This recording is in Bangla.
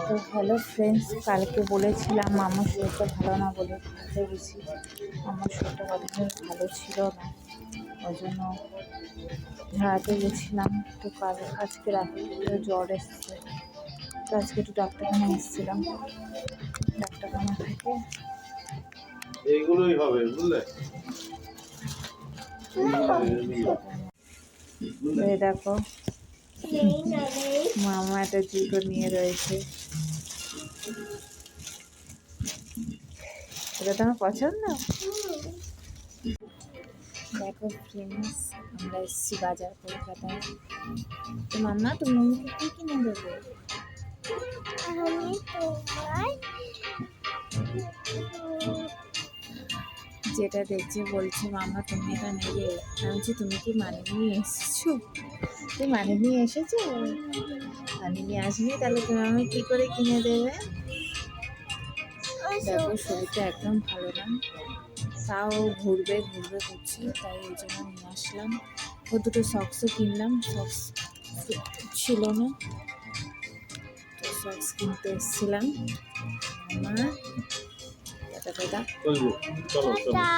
তো হ্যালো ফ্রেন্ডস, কালকে বলেছিলাম আমার শরীরটা ভালো না বলে ঘুরতে গেছি। আমার শরীরটা কতদিন ভালো ছিল না, ওই জন্য ঝাড়াতে গেছিলাম। তো আজকে রাতে জ্বর এসছে, তো আজকে একটু ডাক্তারখানায় এসেছিলাম। ডাক্তারখানা থেকে এইগুলোই হবে, বুঝলে? দেখো মামা একটা জুতো নিয়ে রয়েছে, এটা তো আমার পছন্দ। দেখো ফ্রেন্ডস, আমরা এসেছি বাজার কলকাতায়। তো মাম্মা তুমি আমাকে কি কিনে দেবে? আমি তোমার যেটা দেখছে বলছে মামা তুমি এটা নেবে। আমি বলছি তুমি কি মানে নিয়ে এসেছো? তুমি মানে নিয়ে এসেছো? মানে নিয়ে আসনি তাহলে তুমি আমাকে কি করে কিনে দেবে? দেখো শরীরটা একদম ভালো না, তাও ঘুরবে ঘুরবে করছি, তাই এই জন্য নিয়ে আসলাম। ও দুটো সক্সও কিনলাম, সক্স ছিল না, তো সক্স কিনতে এসেছিলাম। আমার চলো চলো। টা